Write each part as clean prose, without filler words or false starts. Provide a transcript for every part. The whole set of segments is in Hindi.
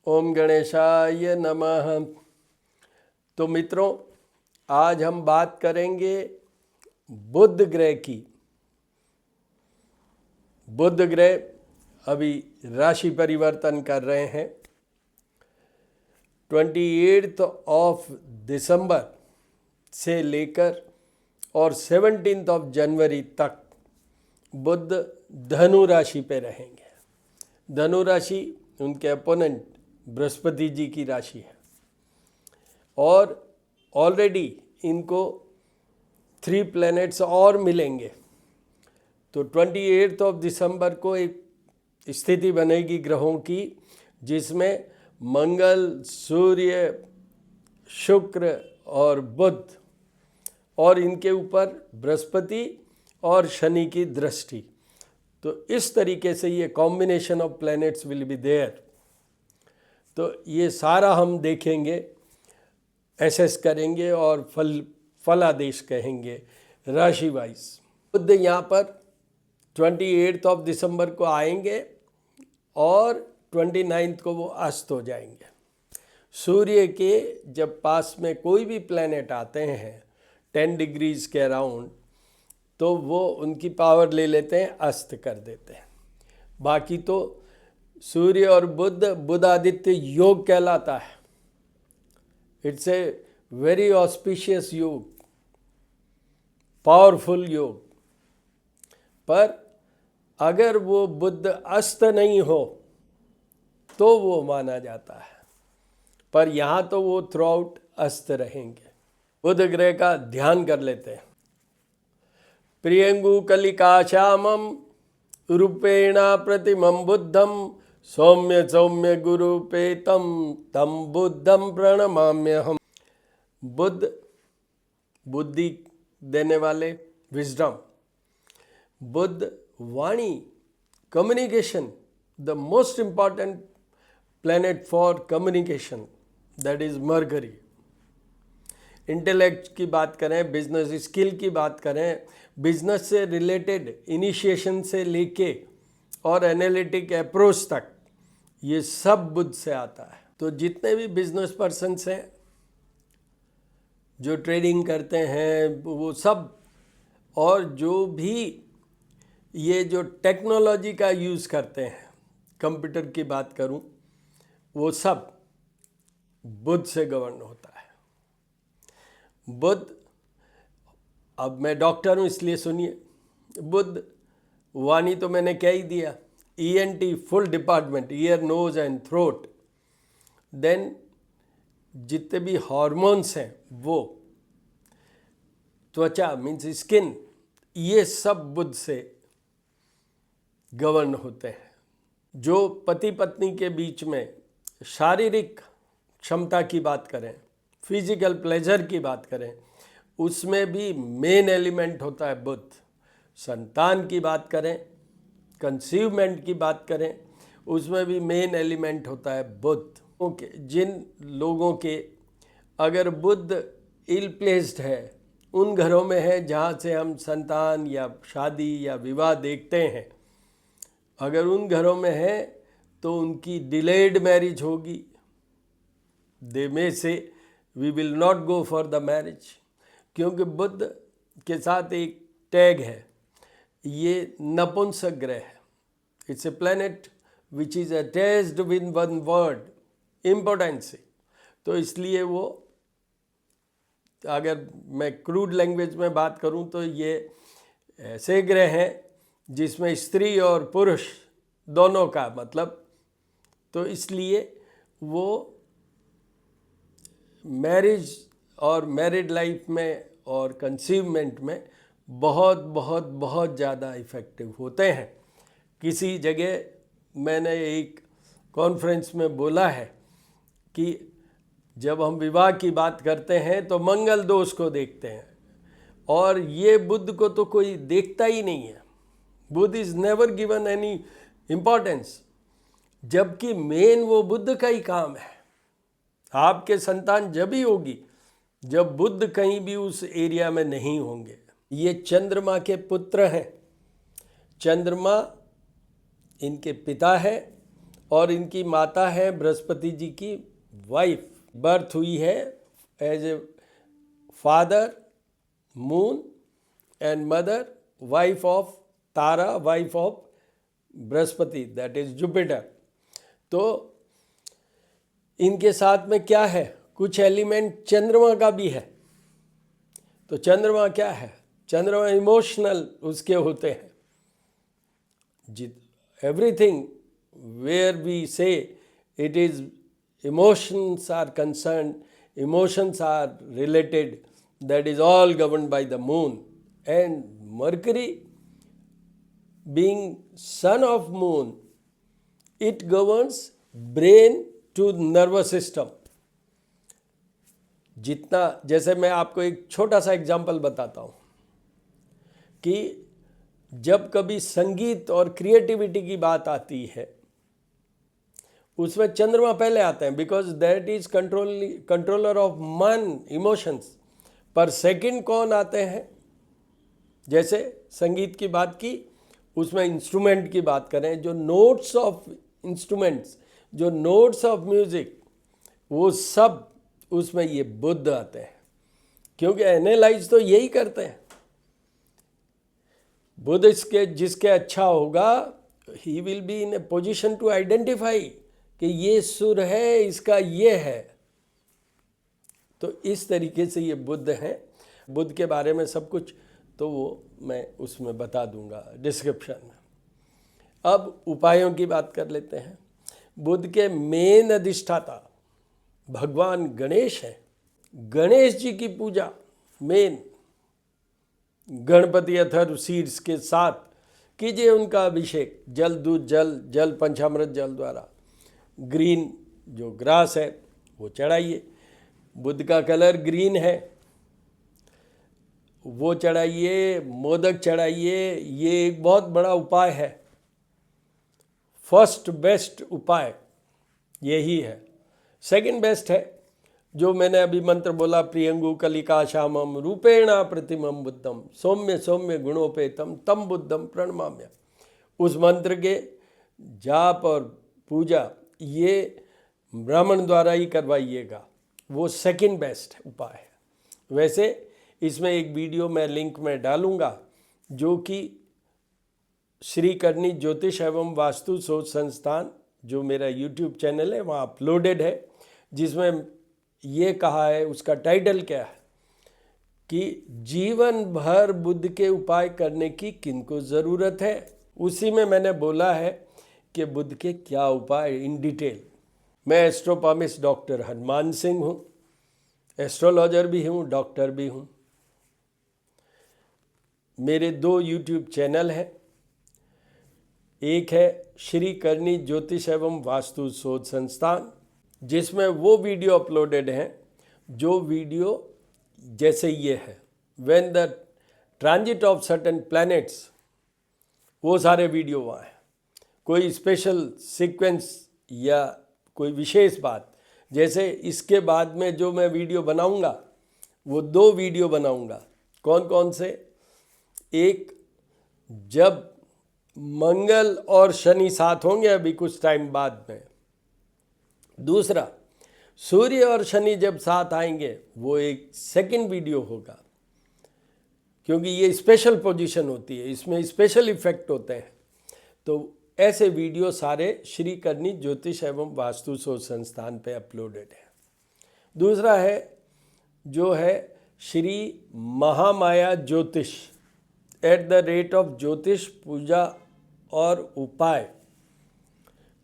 ओम गणेशाय नमः। तो मित्रों, आज हम बात करेंगे बुध ग्रह की। बुध ग्रह अभी राशि परिवर्तन कर रहे हैं। 28 ऑफ दिसंबर से लेकर और 17 ऑफ जनवरी तक बुध धनु राशि पे रहेंगे। धनु राशि उनके अपोनेंट बृहस्पति जी की राशि है और ऑलरेडी इनको 3 प्लैनेट्स और मिलेंगे। तो 28 ऑफ दिसंबर को एक स्थिति बनेगी ग्रहों की, जिसमें मंगल, सूर्य, शुक्र और बुध और इनके ऊपर बृहस्पति और शनि की दृष्टि। तो इस तरीके से ये combination of planets will be there. तो ये सारा हम देखेंगे, एसेस करेंगे और फलादेश कहेंगे राशि वाइज। बुध यहाँ पर 28 ऑफ दिसंबर को आएंगे और 29 को वो अस्त हो जाएंगे। सूर्य के जब पास में कोई भी प्लैनेट आते हैं 10 डिग्रीज के अराउंड, तो वो उनकी पावर ले लेते हैं, अस्त कर देते हैं। बाकी तो सूर्य और बुध आदित्य योग कहलाता है। इट्स ए वेरी ऑस्पिशियस योग, पावरफुल योग। पर अगर वो बुध अस्त नहीं हो तो वो माना जाता है, पर यहाँ तो वो थ्रू आउट अस्त रहेंगे। बुध ग्रह का ध्यान कर लेते हैं। प्रियंगु कलिका श्यामम रूपेण प्रतिमं बुद्धम सौम्य सौम्य गुरुपेतम तम बुद्धम प्रणमाम्यहम। बुद्ध बुद्धि देने वाले, विजडम। बुद्ध वाणी, communication, the most important planet for communication, that is Mercury. Intellect की बात करें, बिजनेस स्किल की बात करें, बिजनेस से रिलेटेड इनिशिएशन से लेके और एनालिटिक अप्रोच तक, ये सब बुध से आता है। तो जितने भी बिजनेस पर्सन्स हैं जो ट्रेडिंग करते हैं वो सब, और जो भी ये जो टेक्नोलॉजी का यूज़ करते हैं, कंप्यूटर की बात करूं, वो सब बुध से गवर्न होता है। बुध, अब मैं डॉक्टर हूँ इसलिए सुनिए, बुध वाणी तो मैंने कह ही दिया, ENT full department, ear, nose and throat. Then जितने भी हार्मोन्स हैं वो, त्वचा मीन्स स्किन, ये सब बुध से गवर्न होते हैं। जो पति पत्नी के बीच में शारीरिक क्षमता की बात करें, फिजिकल प्लेजर की बात करें, उसमें भी मेन एलिमेंट होता है बुध। संतान की बात करें, कंसीवमेंट की बात करें, उसमें भी मेन एलिमेंट होता है बुध। ओके, जिन लोगों के अगर बुध इल प्लेस्ड है, उन घरों में है जहाँ से हम संतान या शादी या विवाह देखते हैं, अगर उन घरों में है तो उनकी डिलेड मैरिज होगी। दे में से we will not go for the marriage, क्योंकि बुध के साथ एक टैग है, ये नपुंसक ग्रह है। It's a planet which is attached with one word, importance. तो इसलिए वो, अगर मैं क्रूड लैंग्वेज में बात करूं तो ये ऐसे ग्रह हैं जिसमें स्त्री और पुरुष दोनों का मतलब, तो इसलिए वो मैरिज और मैरिड लाइफ में और कंसीवमेंट में बहुत बहुत बहुत ज़्यादा इफ़ेक्टिव होते हैं। किसी जगह मैंने एक कॉन्फ्रेंस में बोला है कि जब हम विवाह की बात करते हैं तो मंगल दोष को देखते हैं, और ये बुध को तो कोई देखता ही नहीं है। Budh is never given any importance, जबकि मेन वो बुध का ही काम है। आपके संतान जब ही होगी जब बुध कहीं भी उस एरिया में नहीं होंगे। ये चंद्रमा के पुत्र हैं। चंद्रमा इनके पिता है और इनकी माता है बृहस्पति जी की वाइफ। बर्थ हुई है as a father moon and mother wife of Tara, wife of Brihaspati, that is Jupiter. तो इनके साथ में क्या है, कुछ एलिमेंट चंद्रमा का भी है। तो चंद्रमा क्या है, चंद्रमा इमोशनल उसके होते हैं। एवरीथिंग वेयर वी से it is emotions are concerned, emotions are related, that is all governed by the moon. And Mercury being son of moon, it governs brain to nervous system. जितना, जैसे मैं आपको एक छोटा सा एग्जांपल बताता हूँ कि जब कभी संगीत और क्रिएटिविटी की बात आती है उसमें चंद्रमा पहले आते हैं, because that is controller of मन, इमोशंस। पर सेकंड कौन आते हैं, जैसे संगीत की बात की, उसमें इंस्ट्रूमेंट की बात करें, जो नोट्स ऑफ इंस्ट्रूमेंट्स, जो नोट्स ऑफ म्यूजिक, वो सब उसमें ये बुध आते हैं, क्योंकि एनालाइज तो यही करते हैं। बुध इसके जिसके अच्छा होगा, he will be in a position to identify कि ये सुर है, इसका ये है। तो इस तरीके से ये बुध हैं। बुध के बारे में सब कुछ तो वो मैं उसमें बता दूंगा डिस्क्रिप्शन में। अब उपायों की बात कर लेते हैं। बुध के मेन अधिष्ठाता भगवान गणेश हैं। गणेश जी की पूजा मेन, गणपति अथर्व शीर्ष के साथ कीजिए उनका अभिषेक, जल दूध जल पंचामृत जल द्वारा। ग्रीन जो ग्रास है वो चढ़ाइए। बुध का कलर ग्रीन है, वो चढ़ाइए। मोदक चढ़ाइए। ये एक बहुत बड़ा उपाय है, फर्स्ट बेस्ट उपाय यही है। सेकंड बेस्ट है जो मैंने अभी मंत्र बोला, प्रियंगु कलिका श्यामम रूपेणा प्रतिमम बुद्धम सौम्य सौम्य गुणोपेतम तम बुद्धम प्रणमाम्य। उस मंत्र के जाप और पूजा ये ब्राह्मण द्वारा ही करवाइएगा, वो सेकंड बेस्ट उपाय है। वैसे इसमें एक वीडियो मैं लिंक में डालूंगा जो कि श्री करनी ज्योतिष एवं वास्तु शोध संस्थान, जो मेरा यूट्यूब चैनल है, वहाँ अपलोडेड है, जिसमें ये कहा है, उसका टाइटल क्या है कि जीवन भर बुध के उपाय करने की किनको ज़रूरत है। उसी में मैंने बोला है कि बुध के क्या उपाय इन डिटेल। मैं एस्ट्रोपॉमिस्ट डॉक्टर हनुमान सिंह हूँ, एस्ट्रोलॉजर भी हूँ, डॉक्टर भी हूँ। मेरे 2 यूट्यूब चैनल हैं। एक है श्री करनी ज्योतिष एवं वास्तु शोध संस्थान, जिसमें वो वीडियो अपलोडेड हैं जो वीडियो जैसे ये है, when the transit of certain planets, वो सारे वीडियो वहाँ हैं। कोई स्पेशल सीक्वेंस या कोई विशेष बात, जैसे इसके बाद में जो मैं वीडियो बनाऊंगा वो 2 वीडियो बनाऊंगा। कौन कौन से? एक, जब मंगल और शनि साथ होंगे अभी कुछ टाइम बाद में। दूसरा, सूर्य और शनि जब साथ आएंगे, वो एक सेकंड वीडियो होगा, क्योंकि ये स्पेशल पोजीशन होती है, इसमें स्पेशल इफेक्ट होते हैं। तो ऐसे वीडियो सारे श्री करनी ज्योतिष एवं वास्तु शोध संस्थान पे अपलोडेड है। दूसरा है जो है श्री महामाया ज्योतिष @ ज्योतिष पूजा और उपाय।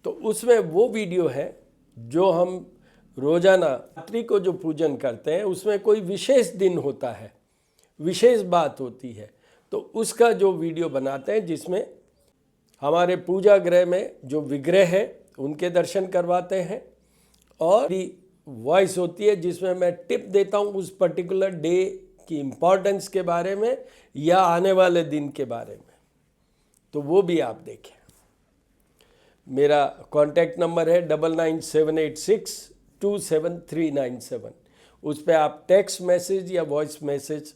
तो उसमें वो वीडियो है जो हम रोजाना रात्रि को जो पूजन करते हैं, उसमें कोई विशेष दिन होता है, विशेष बात होती है, तो उसका जो वीडियो बनाते हैं, जिसमें हमारे पूजा गृह में जो विग्रह है उनके दर्शन करवाते हैं, और वॉइस होती है जिसमें मैं टिप देता हूँ उस पर्टिकुलर डे की इम्पोर्टेंस के बारे में या आने वाले दिन के बारे में। तो वो भी आप देखें। मेरा कॉन्टैक्ट नंबर है 9978627397। उस पर आप टेक्स्ट मैसेज या वॉइस मैसेज,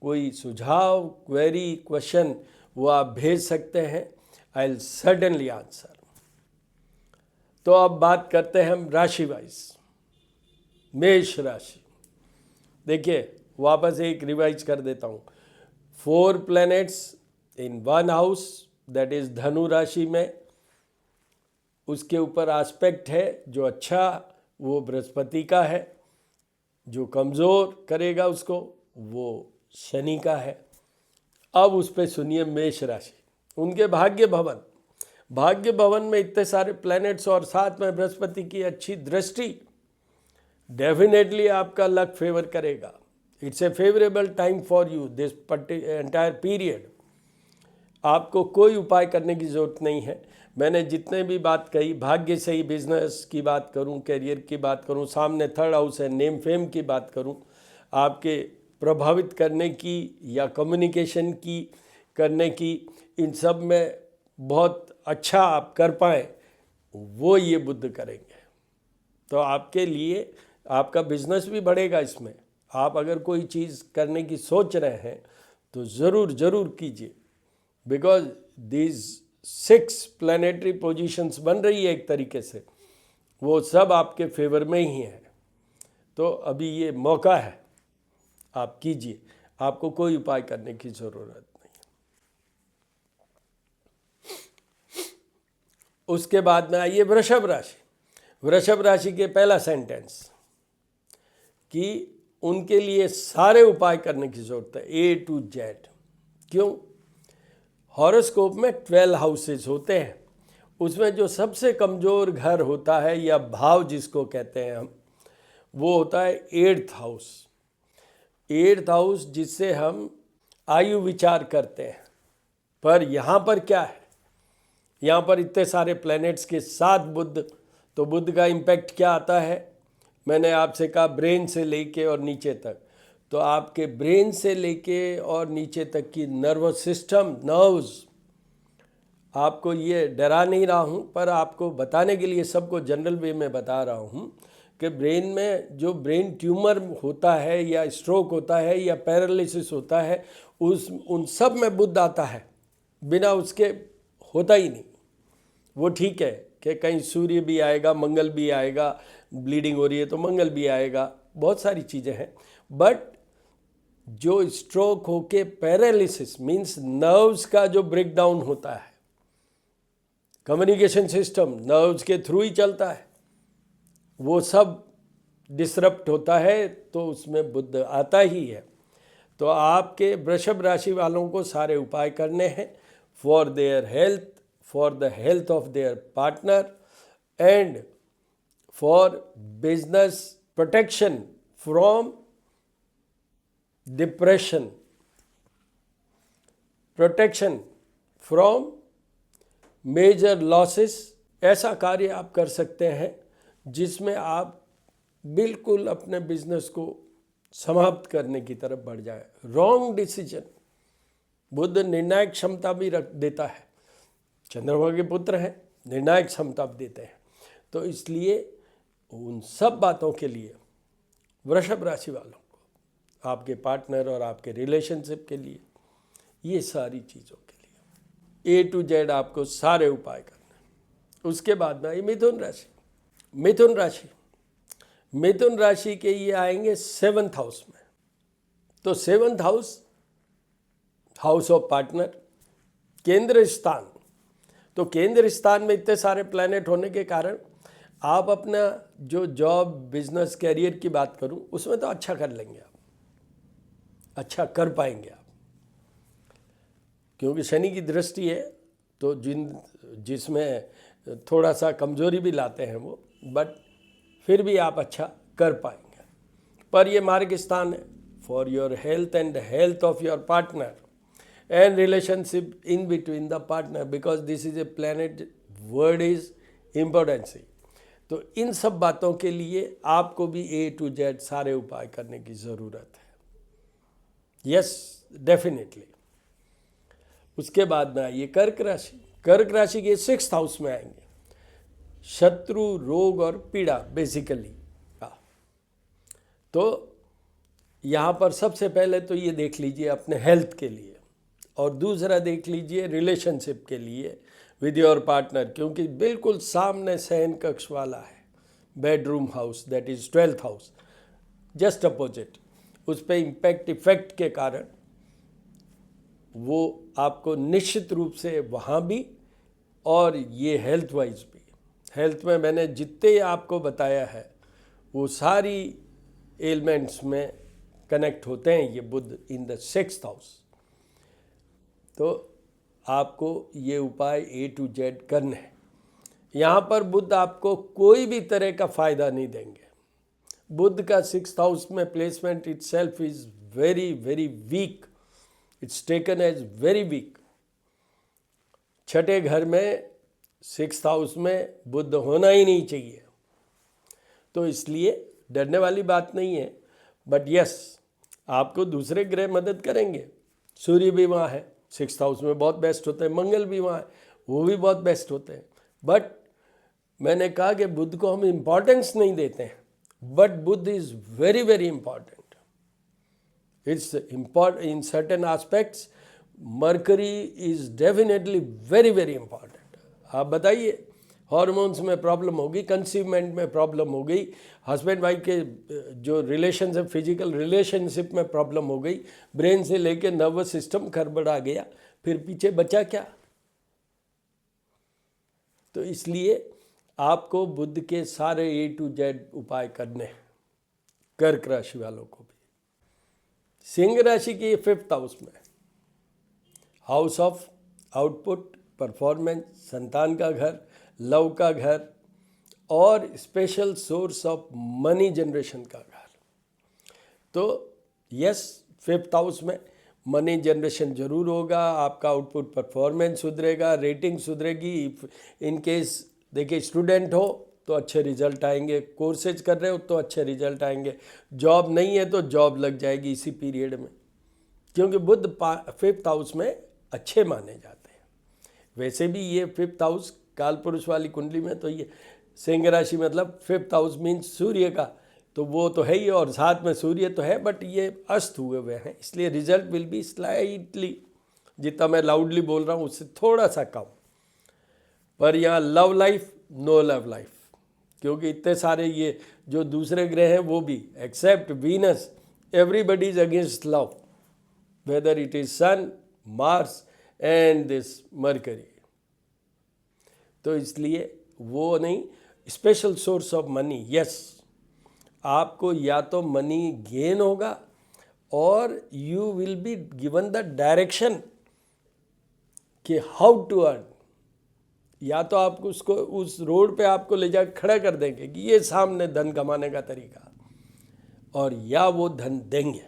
कोई सुझाव, क्वेरी, क्वेश्चन, वो आप भेज सकते हैं। I will certainly answer. तो अब बात करते हैं हम राशि वाइज। मेष राशि, देखिए वापस एक रिवाइज कर देता हूँ। 4 planets in 1 house, that is धनु राशि में। उसके ऊपर एस्पेक्ट है जो अच्छा वो बृहस्पति का है, जो कमज़ोर करेगा उसको वो शनि का है। अब उस पर सुनिए मेष राशि, उनके भाग्य भवन, भाग्य भवन में इतने सारे प्लैनेट्स और साथ में बृहस्पति की अच्छी दृष्टि, डेफिनेटली आपका लक फेवर करेगा। It's a favourable time for you this entire period. आपको कोई उपाय करने की ज़रूरत नहीं है। मैंने जितने भी बात कही, भाग्य से ही बिजनेस की बात करूं, करियर की बात करूं, सामने 3rd हाउस है, नेम फेम की बात करूं, आपके प्रभावित करने की या कम्युनिकेशन की करने की, इन सब में बहुत अच्छा आप कर पाएँ वो ये बुध करेंगे। तो आपके लिए आपका बिजनेस भी बढ़ेगा इसमें। आप अगर कोई चीज़ करने की सोच रहे हैं तो ज़रूर ज़रूर कीजिए, बिकॉज दीज 6 प्लैनेटरी पोजीशंस बन रही है एक तरीके से, वो सब आपके फेवर में ही है। तो अभी ये मौका है, आप कीजिए, आपको कोई उपाय करने की ज़रूरत नहीं। उसके बाद में आइए वृषभ राशि। वृषभ राशि के पहला सेंटेंस कि उनके लिए सारे उपाय करने की ज़रूरत है, A to Z। क्यों? हॉरोस्कोप में 12 हाउसेस होते हैं, उसमें जो सबसे कमज़ोर घर होता है या भाव जिसको कहते हैं हम, वो होता है 8th हाउस। 8th हाउस जिससे हम आयु विचार करते हैं। पर यहाँ पर क्या है, यहाँ पर इतने सारे प्लैनेट्स के साथ बुध, तो बुध का इम्पैक्ट क्या आता है? मैंने आपसे कहा ब्रेन से लेके और नीचे तक, तो आपके ब्रेन से लेके और नीचे तक की नर्वस सिस्टम, नर्व्स, आपको ये डरा नहीं रहा हूँ पर आपको बताने के लिए सबको जनरल वे में बता रहा हूँ कि ब्रेन में जो ब्रेन ट्यूमर होता है या स्ट्रोक होता है या पैरालिसिस होता है, उन सब में बुध आता है, बिना उसके होता ही नहीं। वो ठीक है कि कहीं सूर्य भी आएगा, मंगल भी आएगा, ब्लीडिंग हो रही है तो मंगल भी आएगा, बहुत सारी चीज़ें हैं, बट जो स्ट्रोक होके पैरालिसिस मीन्स नर्व्स का जो ब्रेकडाउन होता है, कम्युनिकेशन सिस्टम नर्व्स के थ्रू ही चलता है, वो सब डिसरप्ट होता है, तो उसमें बुध आता ही है। तो आपके वृषभ राशि वालों को सारे उपाय करने हैं for their health, for the health of their partner and for business protection from depression, protection from major losses. ऐसा कार्य आप कर सकते हैं जिसमें आप बिल्कुल अपने बिजनेस को समाप्त करने की तरफ बढ़ जाए। रॉन्ग डिसीजन, बुध निर्णायक क्षमता भी रख देता है, चंद्रमा के पुत्र हैं, निर्णायक क्षमता भी देते हैं। तो इसलिए उन सब बातों के लिए वृषभ राशि वालों को, आपके पार्टनर और आपके रिलेशनशिप के लिए, ये सारी चीज़ों के लिए A to Z आपको सारे उपाय करने हैं। उसके बाद में मिथुन राशि। मिथुन राशि, मिथुन राशि के ये आएंगे 7th हाउस में। तो 7th house, house of partner, केंद्र स्थान। तो केंद्र स्थान में इतने सारे प्लैनेट होने के कारण आप अपना जो जॉब, बिजनेस, कैरियर की बात करूं, उसमें तो अच्छा कर लेंगे आप, अच्छा कर पाएंगे आप, क्योंकि शनि की दृष्टि है। तो जिसमें थोड़ा सा कमजोरी भी लाते हैं वो, बट फिर भी आप अच्छा कर पाएंगे। पर ये मार्ग स्थान है for your health and health of your partner and relationship in between the partner, because this is a planet, word is importance। तो इन सब बातों के लिए आपको भी A to Z सारे उपाय करने की ज़रूरत है। Yes, definitely. उसके बाद में आइए कर्क राशि। कर्क राशि के 6th हाउस में आएंगे शत्रु, रोग और पीड़ा बेसिकली। तो यहाँ पर सबसे पहले तो ये देख लीजिए अपने हेल्थ के लिए, और दूसरा देख लीजिए रिलेशनशिप के लिए, विद योर पार्टनर, क्योंकि बिल्कुल सामने शयन कक्ष वाला है, bedroom house, that is 12th house, just opposite. उस पर इम्पैक्ट इफेक्ट के कारण वो आपको निश्चित रूप से वहाँ भी, और ये हेल्थ वाइज भी, हेल्थ में मैंने जितने आपको बताया है वो सारी एलिमेंट्स में कनेक्ट होते हैं ये बुध इन द 6th हाउस। तो आपको ये उपाय A to Z करने हैं। यहाँ पर बुध आपको कोई भी तरह का फायदा नहीं देंगे। बुध का 6th हाउस में placement itself is very very weak, it's taken as very weak. छठे घर में 6th हाउस में बुध होना ही नहीं चाहिए, तो इसलिए डरने वाली बात नहीं है। बट यस, आपको दूसरे ग्रह मदद करेंगे। सूर्य भी वहाँ है, 6th हाउस में बहुत बेस्ट होते हैं, मंगल भी वहाँ है, वो भी बहुत बेस्ट होते हैं। बट मैंने कहा कि बुध को हम इम्पॉर्टेंस नहीं देते हैं, but Budh is very very important. It's important in certain aspects. Mercury is definitely very very important. आप बताइए, हार्मोन्स में प्रॉब्लम होगी, कंसीवमेंट में प्रॉब्लम हो गई, हस्बैंड वाइफ के जो रिलेशन है, फिजिकल रिलेशनशिप में प्रॉब्लम हो गई, ब्रेन से लेके नर्वस सिस्टम गड़बड़ा गया, फिर पीछे बचा क्या? तो इसलिए आपको बुध के सारे A to Z उपाय करने हैं, कर्क राशि वालों को भी। सिंह राशि की 5th हाउस में, हाउस ऑफ आउटपुट, परफॉर्मेंस, संतान का घर, लव का घर और special source of money generation का घर। तो यस, 5th हाउस में मनी जनरेशन जरूर होगा, आपका आउटपुट परफॉर्मेंस सुधरेगा, रेटिंग सुधरेगी। इन केस देखिए स्टूडेंट हो तो अच्छे रिजल्ट आएंगे, कोर्सेज कर रहे हो तो अच्छे रिजल्ट आएंगे, जॉब नहीं है तो जॉब लग जाएगी इसी पीरियड में, क्योंकि बुध 5th हाउस में अच्छे माने जाते हैं। वैसे भी ये 5th हाउस काल पुरुष वाली कुंडली में तो ये सिंह राशि मतलब 5th हाउस मीन्स सूर्य का, तो वो तो है ही, और साथ में सूर्य तो है, बट ये अस्त हुए हुए हैं, इसलिए रिजल्ट विल बी स्लाइटली, जितना मैं लाउडली बोल रहा हूँ उससे थोड़ा सा कम। पर यहाँ love life, no love life, क्योंकि इतने सारे ये जो दूसरे ग्रह हैं वो भी, except Venus, everybody is against love, whether it is sun, Mars and this Mercury. तो इसलिए वो नहीं। Special source of money, yes, आपको या तो मनी गेन होगा और you will be given the direction कि हाउ टू अर्न। या तो आपको उसको उस रोड पे आपको ले जाकर खड़ा कर देंगे कि ये सामने धन कमाने का तरीका, और या वो धन देंगे।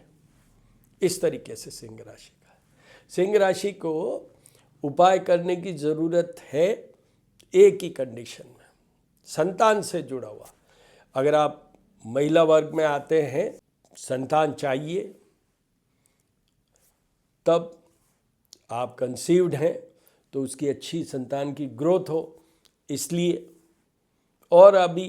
इस तरीके से सिंह राशि का, सिंह राशि को उपाय करने की ज़रूरत है एक ही कंडीशन में, संतान से जुड़ा हुआ। अगर आप महिला वर्ग में आते हैं, संतान चाहिए, तब आप कंसीव्ड हैं तो उसकी अच्छी संतान की ग्रोथ हो, इसलिए, और अभी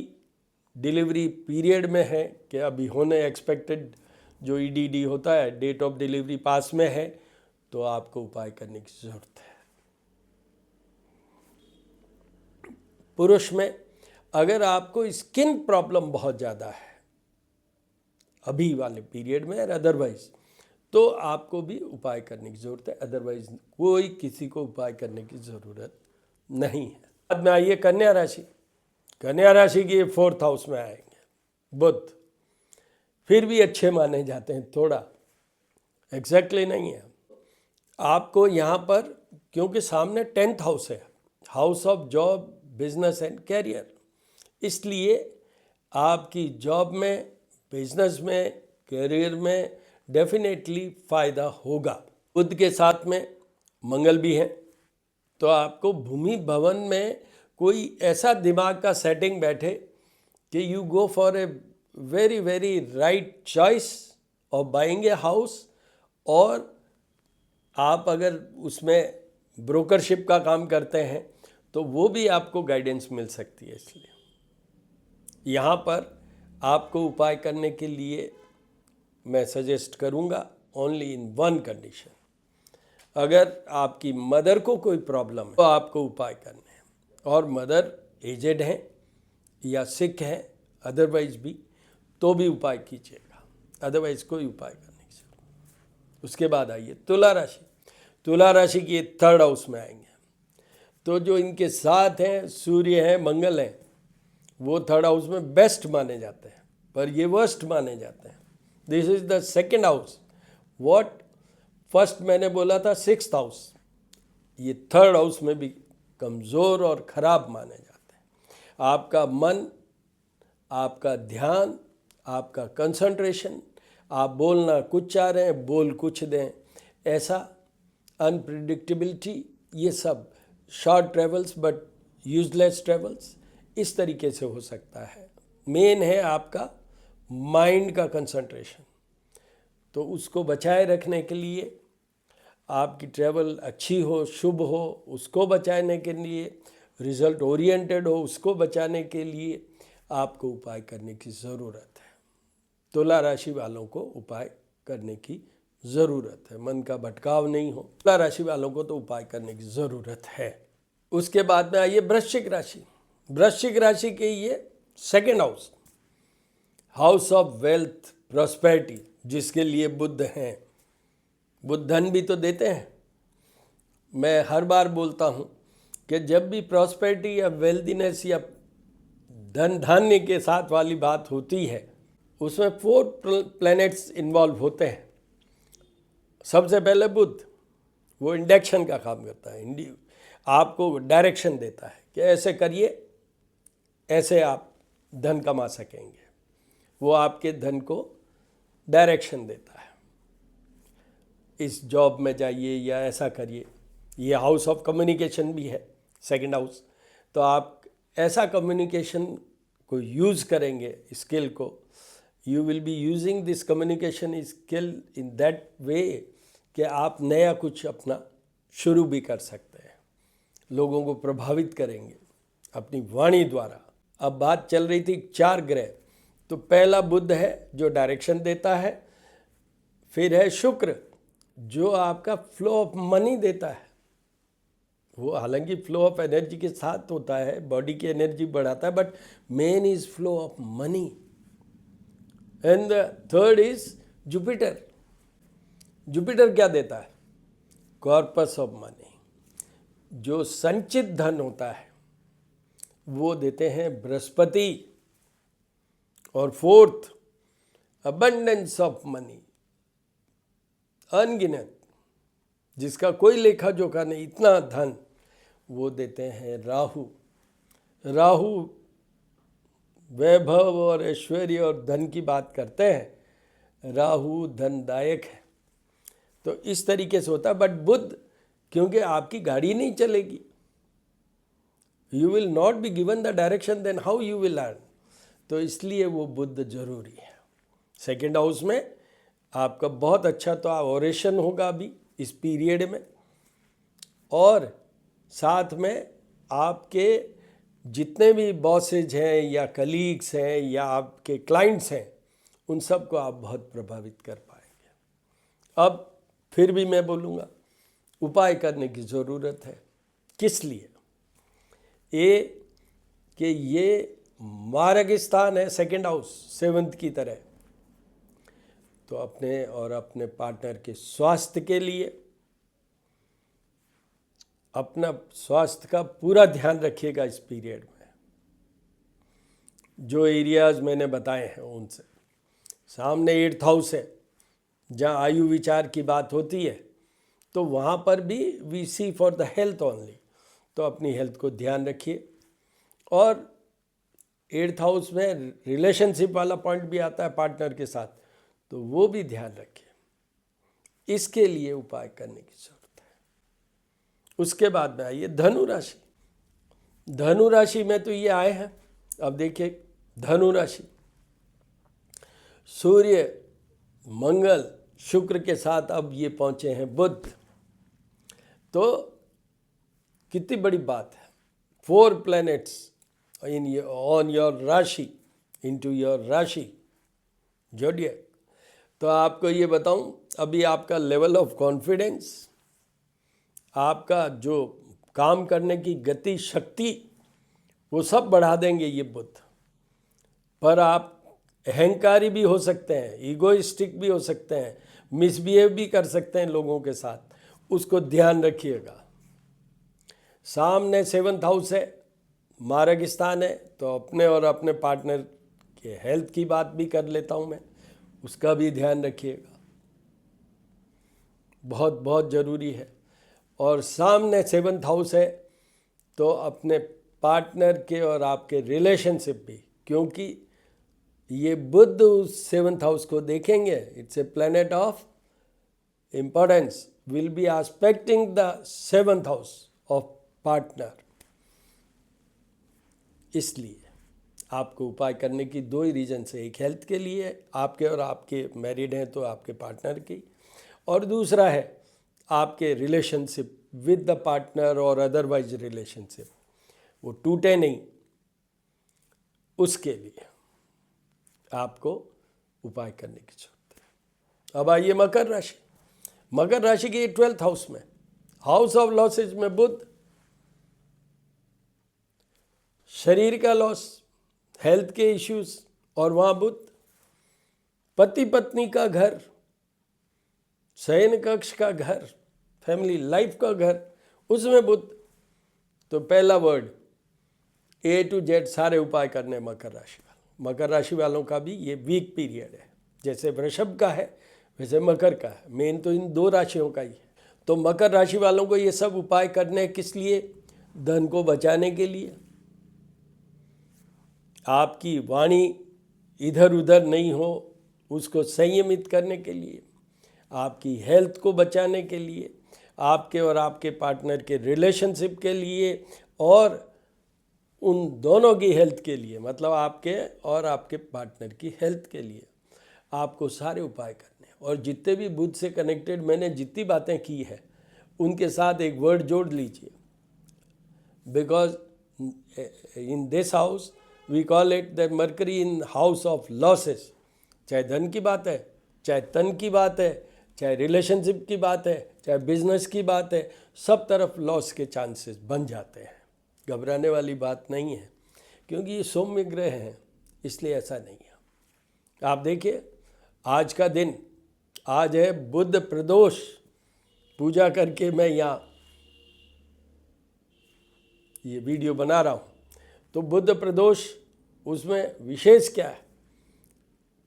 डिलीवरी पीरियड में है कि अभी होने एक्सपेक्टेड जो EDD होता है, डेट ऑफ डिलीवरी पास में है, तो आपको उपाय करने की ज़रूरत है। पुरुष में अगर आपको स्किन प्रॉब्लम बहुत ज़्यादा है अभी वाले पीरियड में, और अदरवाइज तो आपको भी उपाय करने की ज़रूरत है, अदरवाइज कोई किसी को उपाय करने की ज़रूरत नहीं है। बाद में आइए कन्या राशि। कन्या राशि की 4th हाउस में आएंगे बुध, फिर भी अच्छे माने जाते हैं, थोड़ा एग्जैक्टली नहीं है। आपको यहाँ पर क्योंकि सामने 10th हाउस है, house of job, business and career, इसलिए आपकी जॉब में, बिजनेस में, कैरियर में डेफिनेटली फ़ायदा होगा। बुध के साथ में मंगल भी है, तो आपको भूमि भवन में कोई ऐसा दिमाग का सेटिंग बैठे कि you go for a very very right choice of buying a house, और आप अगर उसमें ब्रोकरशिप का काम करते हैं तो वो भी आपको गाइडेंस मिल सकती है। इसलिए यहाँ पर आपको उपाय करने के लिए मैं सजेस्ट करूँगा ओनली इन वन कंडीशन, अगर आपकी मदर को कोई प्रॉब्लम है तो आपको उपाय करने हैं, और मदर एजेड हैं या सिक हैं अदरवाइज भी, तो भी उपाय कीजिएगा, अदरवाइज कोई उपाय करने की जरूरत। उसके बाद आइए तुला राशि। तुला राशि की 3rd हाउस में आएंगे, तो जो इनके साथ हैं सूर्य हैं मंगल हैं, वो 3rd हाउस में बेस्ट माने जाते हैं, पर ये वर्स्ट माने जाते हैं। This is the 2nd house. What first मैंने बोला था 6th हाउस, ये 3rd हाउस में भी कमज़ोर और ख़राब माने जाते हैं। आपका मन, आपका ध्यान, आपका कंसंट्रेशन, आप बोलना कुछ चाह रहे हैं बोल कुछ दें, ऐसा अनप्रिडिक्टेबिलिटी, ये सब short travels but useless travels, इस तरीके से हो सकता है। मेन है आपका माइंड का कंसंट्रेशन, तो उसको बचाए रखने के लिए, आपकी ट्रैवल अच्छी हो, शुभ हो, उसको बचाने के लिए, रिजल्ट ओरिएंटेड हो, उसको बचाने के लिए आपको उपाय करने की ज़रूरत है। तुला राशि वालों को उपाय करने की ज़रूरत है, मन का भटकाव नहीं हो। तुला राशि वालों को तो उपाय करने की ज़रूरत है। उसके बाद में आइए वृश्चिक राशि। वृश्चिक राशि के ये 2nd house, house of wealth prosperity, जिसके लिए बुध हैं। बुध धन भी तो देते हैं। मैं हर बार बोलता हूँ कि जब भी प्रॉस्पेरिटी या वेल्दीनेस या धन धान्य के साथ वाली बात होती है, उसमें 4 प्लैनेट्स इन्वॉल्व होते हैं। सबसे पहले बुध, वो इंडक्शन का काम करता है, आपको डायरेक्शन देता है कि ऐसे करिए, ऐसे आप धन कमा सकेंगे। वो आपके धन को डायरेक्शन देता है, इस जॉब में जाइए या ऐसा करिए। ये हाउस ऑफ कम्युनिकेशन भी है 2nd हाउस, तो आप ऐसा कम्युनिकेशन को यूज़ करेंगे, स्किल को, you will be using this communication skill in that way कि आप नया कुछ अपना शुरू भी कर सकते हैं, लोगों को प्रभावित करेंगे अपनी वाणी द्वारा। अब बात चल रही थी 4 ग्रह, तो पहला बुध है जो डायरेक्शन देता है, फिर है शुक्र जो आपका फ्लो ऑफ मनी देता है। वो हालांकि फ्लो ऑफ एनर्जी के साथ होता है, बॉडी की एनर्जी बढ़ाता है, but main is flow of money. And the 3rd is Jupiter. Jupiter क्या देता है? कॉर्पस ऑफ मनी, जो संचित धन होता है वो देते हैं बृहस्पति। और 4th अबंडेंस ऑफ मनी, अनगिनत, जिसका कोई लेखा जोखा नहीं, इतना धन, वो देते हैं राहु। राहु वैभव और ऐश्वर्य और धन की बात करते हैं, राहु धनदायक है। तो इस तरीके से होता है। बट बुध, क्योंकि आपकी गाड़ी नहीं चलेगी, you will not be given the direction, then how you will earn, तो इसलिए वो बुध जरूरी है। 2nd हाउस में आपका बहुत अच्छा तो ओरेशन होगा अभी इस पीरियड में, और साथ में आपके जितने भी बॉसेज हैं या कलीग्स हैं या आपके क्लाइंट्स हैं, उन सबको आप बहुत प्रभावित कर पाएंगे। अब फिर भी मैं बोलूँगा उपाय करने की ज़रूरत है। किस लिए? कि ये मार्ग स्थान है 2nd हाउस 7th की तरह, तो अपने और अपने पार्टनर के स्वास्थ्य के लिए अपना स्वास्थ्य का पूरा ध्यान रखिएगा इस पीरियड में। जो एरियाज़ मैंने बताए हैं उनसे, सामने 8th हाउस है जहाँ आयु विचार की बात होती है, तो वहाँ पर भी we see for the health only, तो अपनी हेल्थ को ध्यान रखिए। और 8th हाउस में रिलेशनशिप वाला पॉइंट भी आता है पार्टनर के साथ, तो वो भी ध्यान रखिए। इसके लिए उपाय करने की जरूरत है। उसके बाद में आइए धनु राशि। धनु राशि में तो ये आए हैं। अब देखिए धनु राशि, सूर्य मंगल शुक्र के साथ अब ये पहुंचे हैं बुध, तो कितनी बड़ी बात है। 4 प्लैनेट्स ऑन योर राशि, इनटू योर राशि जोडियक। तो आपको ये बताऊं, अभी आपका लेवल ऑफ कॉन्फिडेंस, आपका जो काम करने की गति शक्ति वो सब बढ़ा देंगे ये बुध। पर आप अहंकारी भी हो सकते हैं, ईगोइस्टिक भी हो सकते हैं, मिसबिहेव भी कर सकते हैं लोगों के साथ, उसको ध्यान रखिएगा। सामने 7th हाउस है, मार्ग स्थान है, तो अपने और अपने पार्टनर के हेल्थ की बात भी कर लेता हूँ मैं, उसका भी ध्यान रखिएगा, बहुत बहुत ज़रूरी है। और सामने 7th हाउस है तो अपने पार्टनर के और आपके रिलेशनशिप भी, क्योंकि ये बुध उस 7th हाउस को देखेंगे, it's a planet of importance, will be expecting the 7th house of partner. इसलिए आपको उपाय करने की दो ही रीजन से, एक हेल्थ के लिए आपके और आपके मैरिड हैं तो आपके पार्टनर की, और दूसरा है आपके रिलेशनशिप विद द पार्टनर और अदरवाइज रिलेशनशिप वो टूटे नहीं, उसके लिए आपको उपाय करने की जरूरत है। अब आइए मकर राशि। मकर राशि के 12th हाउस में, हाउस ऑफ लॉसेज में बुध, शरीर का लॉस, हेल्थ के इश्यूज, और वहाँ बुध, पति पत्नी का घर, शयन कक्ष का घर, फैमिली लाइफ का घर, उसमें बुध। तो पहला वर्ड A to Z सारे उपाय करने मकर राशि वालों। मकर राशि वालों का भी ये वीक पीरियड है, जैसे वृषभ का है वैसे मकर का है, मेन तो इन दो राशियों का ही है। तो मकर राशि वालों को ये सब उपाय करने किस लिए? धन को बचाने के लिए, आपकी वाणी इधर उधर नहीं हो उसको संयमित करने के लिए, आपकी हेल्थ को बचाने के लिए, आपके और आपके पार्टनर के रिलेशनशिप के लिए, और उन दोनों की हेल्थ के लिए, मतलब आपके और आपके पार्टनर की हेल्थ के लिए आपको सारे उपाय करने। और जितने भी बुध से कनेक्टेड मैंने जितनी बातें की है उनके साथ एक वर्ड जोड़ लीजिए, because in this house we call it the Mercury in house of losses. चाहे धन की बात है, चाहे तन की बात है, चाहे रिलेशनशिप की बात है, चाहे बिजनेस की बात है, सब तरफ लॉस के चांसेस बन जाते हैं। घबराने वाली बात नहीं है, क्योंकि ये सौम्य ग्रह हैं, इसलिए ऐसा नहीं है। आप देखिए आज का दिन, आज है बुध प्रदोष, पूजा करके मैं यहाँ ये वीडियो बना रहा हूँ। तो बुध प्रदोष, उसमें विशेष क्या है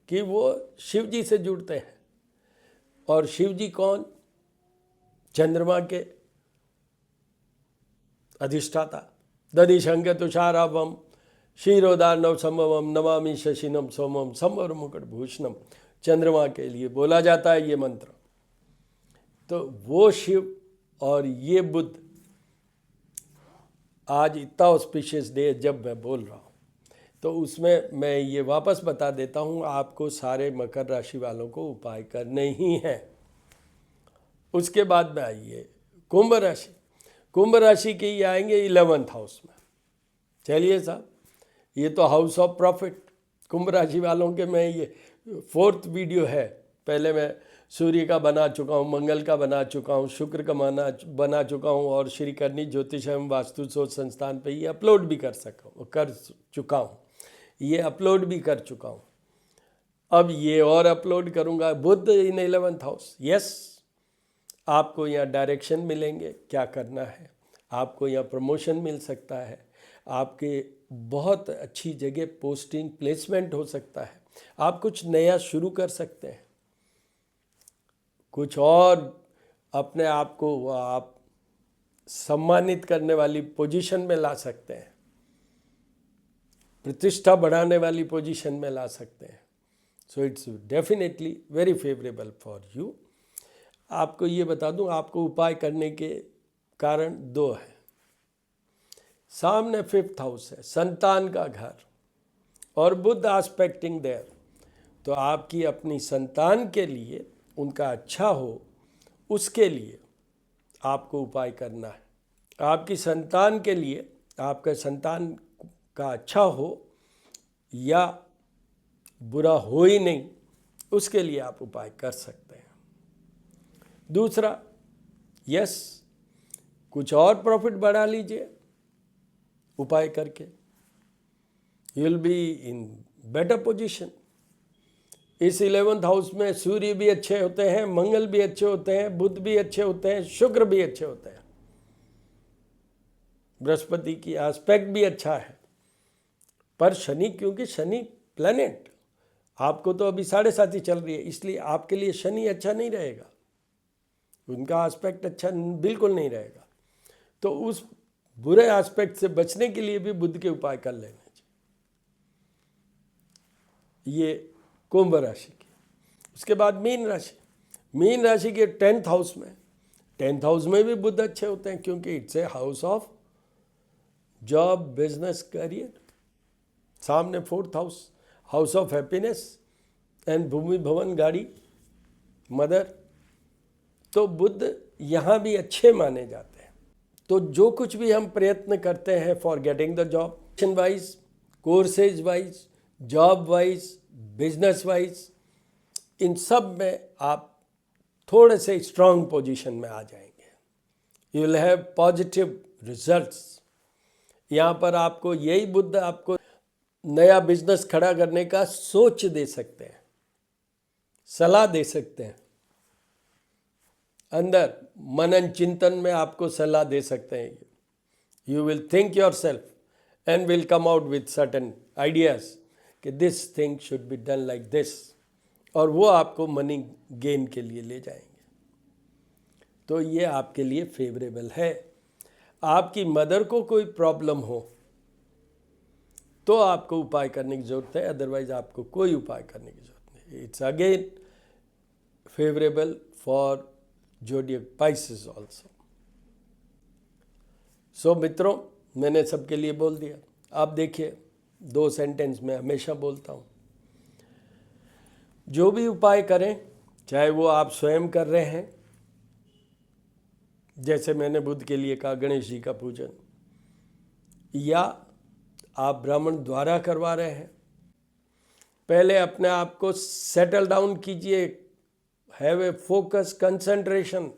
कि वो शिव जी से जुड़ते हैं। और शिव जी कौन? चंद्रमा के अधिष्ठाता। दधिशंक तुषाराभम क्षीरोदार्णव संभवम नमामि शशिनम सोमम संवर मुकुट भूषणम, चंद्रमा के लिए बोला जाता है ये मंत्र। तो वो शिव और ये बुध, आज इतना ऑस्पिशियस डे जब मैं बोल रहा हूँ, तो उसमें मैं ये वापस बता देता हूँ, आपको सारे मकर राशि वालों को उपाय करने ही हैं। उसके बाद में आइए कुंभ राशि। कुंभ राशि के ये आएंगे 11th हाउस में। चलिए साहब, ये तो हाउस ऑफ प्रॉफिट। कुंभ राशि वालों के मैं ये 4th वीडियो है, पहले मैं सूर्य का बना चुका हूँ, मंगल का बना चुका हूँ, शुक्र का बना चुका हूँ, और श्री करनी ज्योतिष एवं वास्तु शोध संस्थान पे ये अपलोड भी कर चुका हूँ, ये अपलोड भी कर चुका हूँ। अब ये और अपलोड करूँगा। बुध इन 11th हाउस, यस, आपको यहाँ डायरेक्शन मिलेंगे क्या करना है, आपको यहाँ प्रमोशन मिल सकता है, आपके बहुत अच्छी जगह पोस्टिंग प्लेसमेंट हो सकता है, आप कुछ नया शुरू कर सकते हैं, कुछ और अपने आप को आप सम्मानित करने वाली पोजीशन में ला सकते हैं, प्रतिष्ठा बढ़ाने वाली पोजीशन में ला सकते हैं। So it's definitely very favourable for you. आपको ये बता दूं, आपको उपाय करने के कारण दो हैं। सामने 5th हाउस है, संतान का घर, और बुध एस्पेक्टिंग देयर। तो आपकी अपनी संतान के लिए उनका अच्छा हो, उसके लिए आपको उपाय करना है। आपकी संतान के लिए, आपके संतान का अच्छा हो या बुरा हो ही नहीं, उसके लिए आप उपाय कर सकते हैं। दूसरा, यस, कुछ और प्रॉफिट बढ़ा लीजिए उपाय करके, you will be in better position. इस 11th हाउस में सूर्य भी अच्छे होते हैं, मंगल भी अच्छे होते हैं, बुध भी अच्छे होते हैं, शुक्र भी अच्छे होते हैं, बृहस्पति की एस्पेक्ट भी अच्छा है। पर शनि, क्योंकि शनि प्लैनेट आपको तो अभी 7.5 ही चल रही है, इसलिए आपके लिए शनि अच्छा नहीं रहेगा, उनका एस्पेक्ट अच्छा बिल्कुल नहीं रहेगा। तो उस बुरे एस्पेक्ट से बचने के लिए भी बुध के उपाय कर लेने चाहिए। ये कुंभ राशि की। उसके बाद मीन राशि। मीन राशि के 10th हाउस में, 10th हाउस में भी बुध अच्छे होते हैं, क्योंकि it's a house of job, business, career. सामने 4th house, house of happiness and भूमि, भवन, गाड़ी, मदर। तो बुध यहाँ भी अच्छे माने जाते हैं। तो जो कुछ भी हम प्रयत्न करते हैं for getting the job, wise, courses wise, job wise, business wise, इन सब में आप थोड़े से स्ट्रांग पोजीशन में आ जाएंगे। You will have positive results. यहाँ पर आपको यही बुध आपको नया बिजनेस खड़ा करने का सोच दे सकते हैं, सलाह दे सकते हैं, अंदर मनन चिंतन में आपको सलाह दे सकते हैं। You will think yourself and will come out with certain ideas कि this thing should be done like this, और वो आपको मनी गेन के लिए ले जाएंगे। तो ये आपके लिए फेवरेबल है। आपकी मदर को कोई प्रॉब्लम हो तो आपको उपाय करने की ज़रूरत है, अदरवाइज आपको कोई उपाय करने की ज़रूरत नहीं। It's again favourable for zodiac Pisces also. So मित्रों, मैंने सबके लिए बोल दिया। आप देखिए, 2 सेंटेंस में हमेशा बोलता हूँ, जो भी उपाय करें, चाहे वो आप स्वयं कर रहे हैं, जैसे मैंने बुध के लिए कहा गणेश जी का पूजन, या आप ब्राह्मण द्वारा करवा रहे हैं, पहले अपने आप को सेटल डाउन कीजिए, हैव ए फोकस, कंसंट्रेशन,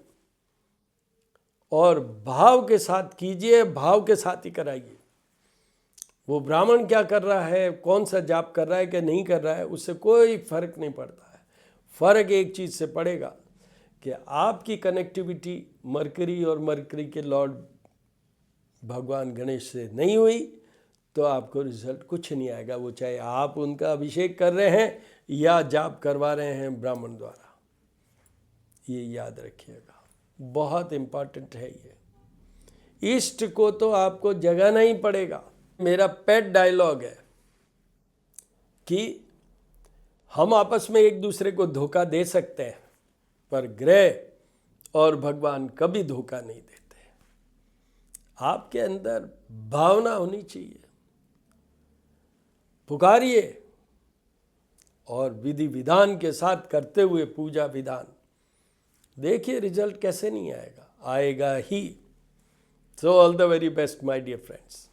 और भाव के साथ कीजिए, भाव के साथ ही कराइए। वो ब्राह्मण क्या कर रहा है, कौन सा जाप कर रहा है कि नहीं कर रहा है, उससे कोई फर्क नहीं पड़ता है। फर्क एक चीज़ से पड़ेगा कि आपकी कनेक्टिविटी मरकरी और मरकरी के लॉर्ड भगवान गणेश से नहीं हुई तो आपको रिजल्ट कुछ नहीं आएगा, वो चाहे आप उनका अभिषेक कर रहे हैं या जाप करवा रहे हैं ब्राह्मण द्वारा। ये याद रखिएगा, बहुत इम्पॉर्टेंट है ये। इष्ट को तो आपको जगाना ही पड़ेगा। मेरा पेट डायलॉग है कि हम आपस में एक दूसरे को धोखा दे सकते हैं, पर ग्रह और भगवान कभी धोखा नहीं देते। आपके अंदर भावना होनी चाहिए, पुकारिए और विधि विधान के साथ करते हुए पूजा विधान, देखिए रिजल्ट कैसे नहीं आएगा, आएगा ही। So all the very best my dear friends.